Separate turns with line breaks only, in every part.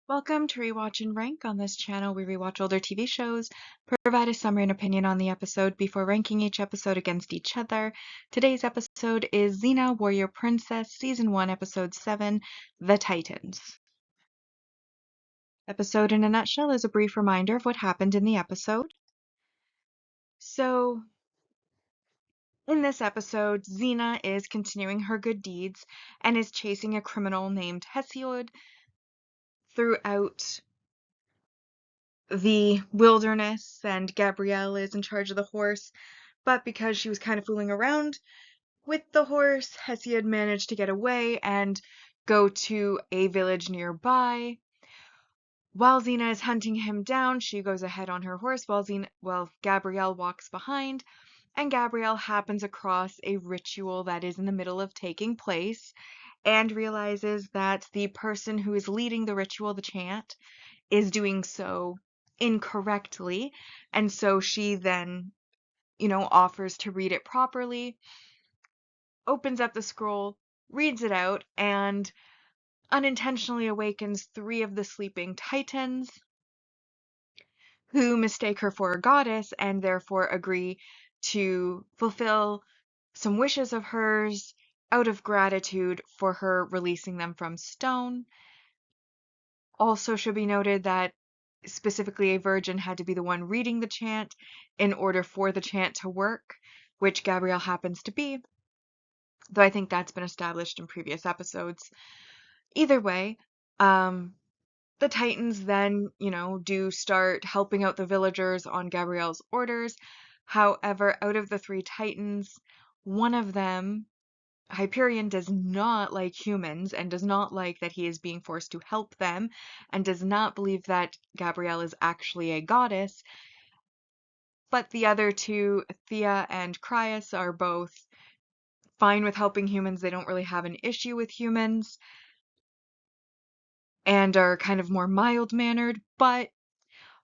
Welcome to Rewatch and Rank. On this channel, we rewatch older TV shows, provide a summary and opinion on the episode before ranking each episode against each other. Today's episode is Xena, Warrior Princess, Season 1, Episode 7, The Titans. Episode in a nutshell is a brief reminder of what happened in the episode. So, in this episode, Xena is continuing her good deeds and is chasing a criminal named Hesiod throughout the wilderness, and Gabrielle is in charge of the horse, but because she was kind of fooling around with the horse, Hesiod managed to get away and go to a village nearby. While Xena is hunting him down, she goes ahead on her horse while Gabrielle walks behind, and Gabrielle happens across a ritual that is in the middle of taking place and realizes that the person who is leading the ritual, the chant, is doing so incorrectly, and so she then, offers to read it properly, opens up the scroll, reads it out, and unintentionally awakens three of the sleeping titans, who mistake her for a goddess and therefore agree to fulfill some wishes of hers out of gratitude for her releasing them from stone. Also should be noted that specifically a virgin had to be the one reading the chant in order for the chant to work, which Gabrielle happens to be, though I think that's been established in previous episodes. Either way, the Titans then, do start helping out the villagers on Gabrielle's orders. However, out of the three Titans, one of them, Hyperion, does not like humans and does not like that he is being forced to help them and does not believe that Gabrielle is actually a goddess. But the other two, Thea and Cryas, are both fine with helping humans. They don't really have an issue with humans and are kind of more mild-mannered, but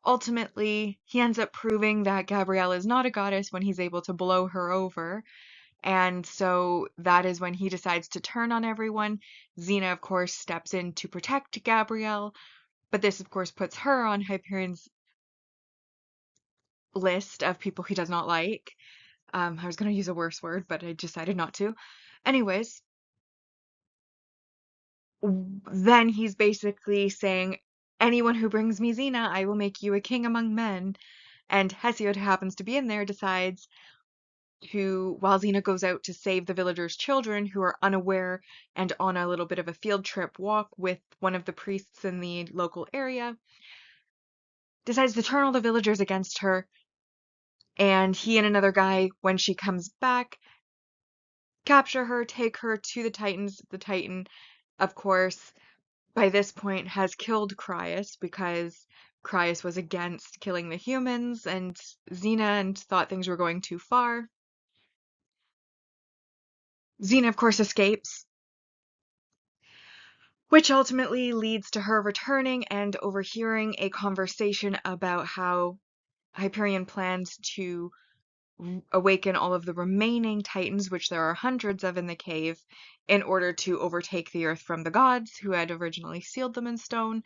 ultimately he ends up proving that Gabrielle is not a goddess when he's able to blow her over. And so that is when he decides to turn on everyone. Xena, of course, steps in to protect Gabrielle, but this, of course, puts her on Hyperion's list of people he does not like. I was going to use a worse word, but I decided not to. Anyways, then he's basically saying, anyone who brings me Xena, I will make you a king among men. And Hesiod, who happens to be in there, decides while Xena goes out to save the villagers' children who are unaware and on a little bit of a field trip walk with one of the priests in the local area, decides to turn all the villagers against her. And he and another guy, when she comes back, capture her, take her to the Titans. The Titan, of course, by this point has killed Cryas because Cryas was against killing the humans and Xena and thought things were going too far. Xena, of course, escapes, which ultimately leads to her returning and overhearing a conversation about how Hyperion plans to awaken all of the remaining Titans, which there are hundreds of in the cave, in order to overtake the Earth from the gods who had originally sealed them in stone.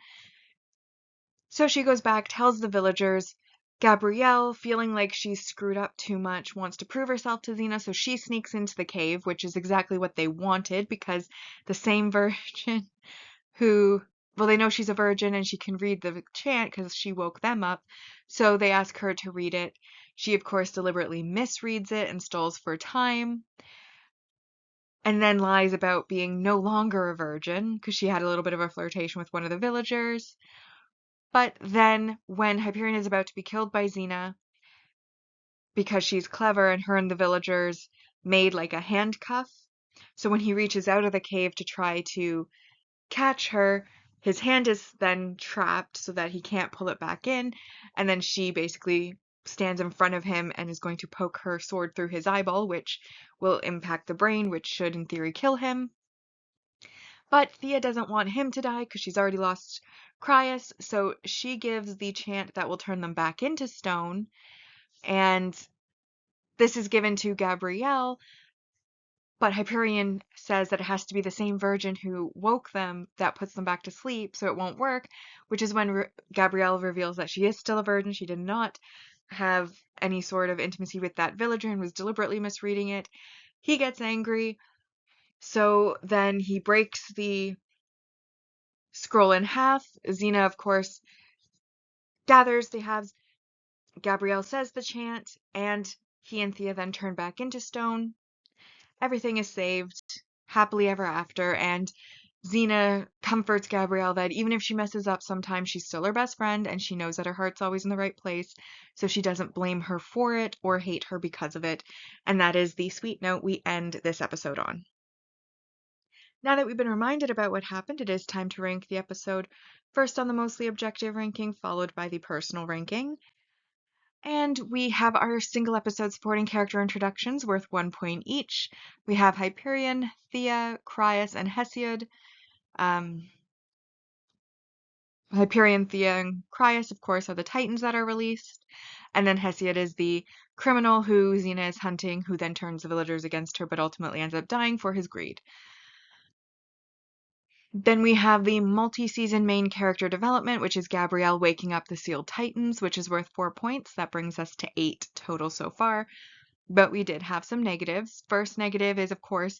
So she goes back, tells the villagers. Gabrielle, feeling like she's screwed up too much, wants to prove herself to Xena, so she sneaks into the cave, which is exactly what they wanted, because the same virgin they know she's a virgin and she can read the chant because she woke them up, so they ask her to read it. She, of course, deliberately misreads it and stalls for time, and then lies about being no longer a virgin because she had a little bit of a flirtation with one of the villagers. But then, when Hyperion is about to be killed by Xena, because she's clever and her and the villagers made like a handcuff, so when he reaches out of the cave to try to catch her, his hand is then trapped so that he can't pull it back in, and then she basically stands in front of him and is going to poke her sword through his eyeball, which will impact the brain, which should in theory kill him. But Thea doesn't want him to die because she's already lost Cryas, so she gives the chant that will turn them back into stone, and this is given to Gabrielle But Hyperion says that it has to be the same virgin who woke them that puts them back to sleep, so it won't work, which is when Gabrielle reveals that she is still a virgin. She did not have any sort of intimacy with that villager and was deliberately misreading it. He gets angry, so then he breaks the scroll in half. Xena, of course, gathers the halves. Gabrielle says the chant, and he and Thea then turn back into stone. Everything is saved happily ever after, and Xena comforts Gabrielle that even if she messes up sometimes, she's still her best friend, and she knows that her heart's always in the right place, so she doesn't blame her for it or hate her because of it. And that is the sweet note we end this episode on. Now that we've been reminded about what happened, it is time to rank the episode, first on the mostly objective ranking, followed by the personal ranking. And we have our single episode supporting character introductions worth 1 point each. We have Hyperion, Thea, Crius, and Hesiod. Hyperion, Thea, and Crius, of course, are the Titans that are released. And then Hesiod is the criminal who Xena is hunting, who then turns the villagers against her, but ultimately ends up dying for his greed. Then we have the multi-season main character development, which is Gabrielle waking up the Sealed Titans, which is worth 4 points. That brings us to 8 total so far. But we did have some negatives. First negative is, of course,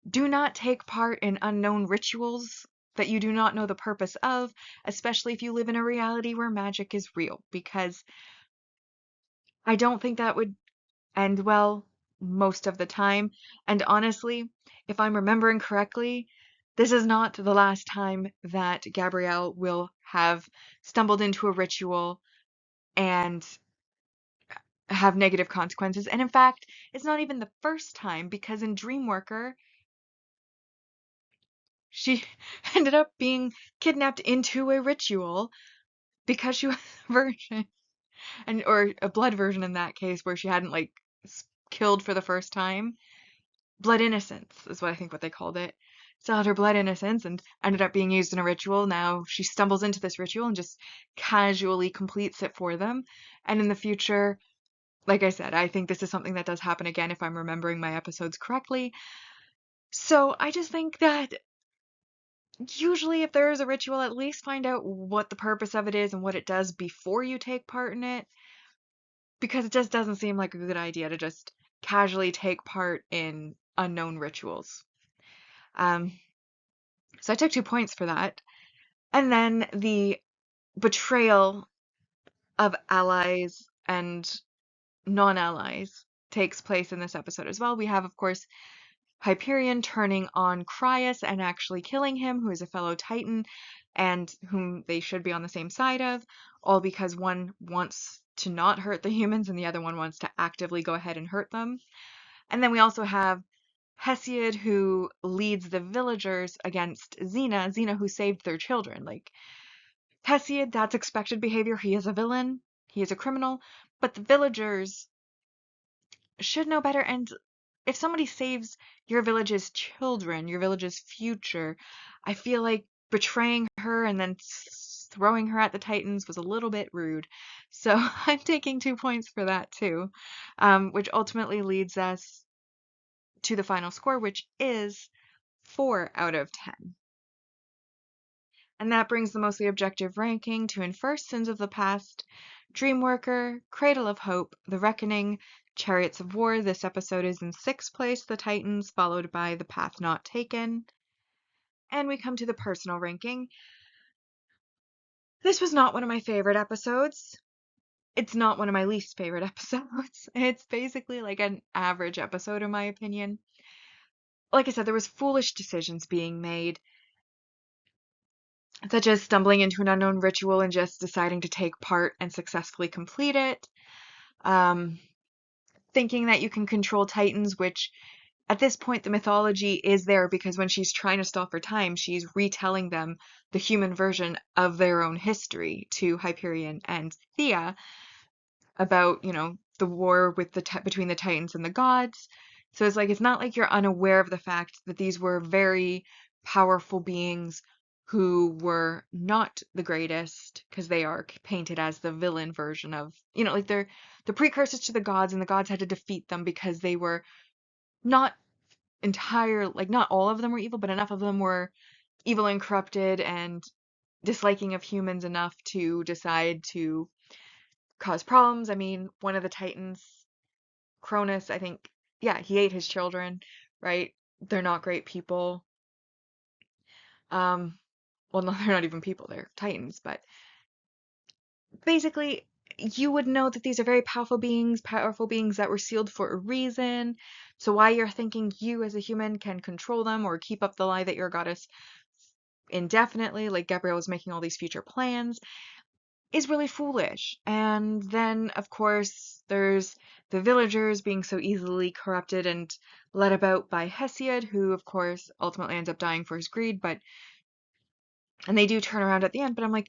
do not take part in unknown rituals that you do not know the purpose of, especially if you live in a reality where magic is real, because I don't think that would end well most of the time. And honestly, if I'm remembering correctly, this is not the last time that Gabrielle will have stumbled into a ritual and have negative consequences. And in fact, it's not even the first time, because in Dreamworker, she ended up being kidnapped into a ritual because she was a virgin, and or a blood virgin in that case, where she hadn't like killed for the first time. Blood innocence is what I think what they called it. Still had her blood innocence and ended up being used in a ritual. Now she stumbles into this ritual and just casually completes it for them. And in the future, like I said, I think this is something that does happen again if I'm remembering my episodes correctly. So I just think that usually if there is a ritual, at least find out what the purpose of it is and what it does before you take part in it, because it just doesn't seem like a good idea to just casually take part in unknown rituals. Um, so I took 2 points for that. And then the betrayal of allies and non-allies takes place in this episode as well. We have, of course, Hyperion turning on Crius and actually killing him, who is a fellow Titan and whom they should be on the same side of, all because one wants to not hurt the humans and the other one wants to actively go ahead and hurt them. And then we also have Hesiod, who leads the villagers against Xena who saved their children. Like, Hesiod, that's expected behavior. He is a villain, he is a criminal, but the villagers should know better. And if somebody saves your village's children, your village's future, I feel like betraying her and then throwing her at the Titans was a little bit rude. So I'm taking 2 points for that too, which ultimately leads us to the final score, which is 4 out of 10. And that brings the mostly objective ranking to In First, Sins of the Past, Dreamworker, Cradle of Hope, The Reckoning, Chariots of War. This episode is in 6th place, The Titans, followed by The Path Not Taken. And we come to the personal ranking. This was not one of my favorite episodes. It's not one of my least favorite episodes. It's basically like an average episode in my opinion. Like I said, there was foolish decisions being made, such as stumbling into an unknown ritual and just deciding to take part and successfully complete it. Thinking that you can control Titans, which at this point the mythology is there because when she's trying to stop her time, she's retelling them the human version of their own history to Hyperion and Thea about, the war with between the Titans and the gods. So it's like it's not like you're unaware of the fact that these were very powerful beings who were not the greatest, because they are painted as the villain version of, like they're the precursors to the gods, and the gods had to defeat them because they were not like not all of them were evil, but enough of them were evil and corrupted and disliking of humans enough to decide to cause problems. I mean, one of the Titans, Cronus, I think, yeah, he ate his children, right? They're not great people. Um, well, no, they're not even people, they're Titans, but basically, you would know that these are very powerful beings that were sealed for a reason. So why you're thinking you as a human can control them or keep up the lie that you're a goddess indefinitely, like Gabrielle was making all these future plans, is really foolish. And then, of course, there's the villagers being so easily corrupted and led about by Hesiod, who, of course, ultimately ends up dying for his greed, and they do turn around at the end, but I'm like,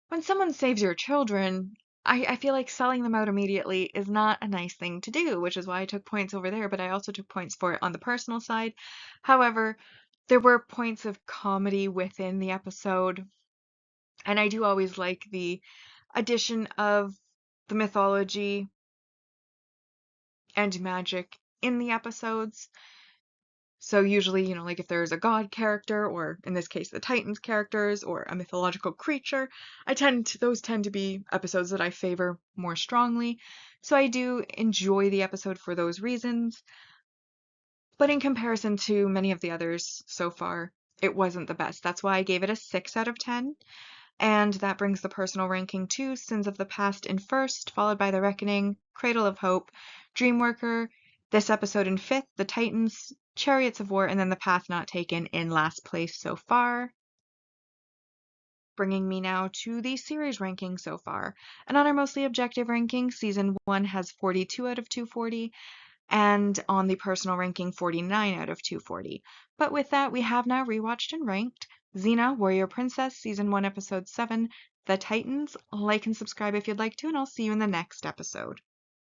when someone saves your children, I feel like selling them out immediately is not a nice thing to do, which is why I took points over there, but I also took points for it on the personal side. However, there were points of comedy within the episode, and I do always like the addition of the mythology and magic in the episodes. So usually, like if there's a god character, or in this case, the Titans characters, or a mythological creature, those tend to be episodes that I favor more strongly. So I do enjoy the episode for those reasons. But in comparison to many of the others so far, it wasn't the best. That's why I gave it a 6 out of 10. And that brings the personal ranking to Sins of the Past in first, followed by The Reckoning, Cradle of Hope, Dreamworker, this episode in fifth, The Titans, Chariots of War, and then The Path Not Taken in last place so far. Bringing me now to the series ranking so far. And on our mostly objective ranking, Season 1 has 42 out of 240, and on the personal ranking, 49 out of 240. But with that, we have now rewatched and ranked Xena, Warrior Princess, Season 1, Episode 7, The Titans. Like and subscribe if you'd like to, and I'll see you in the next episode.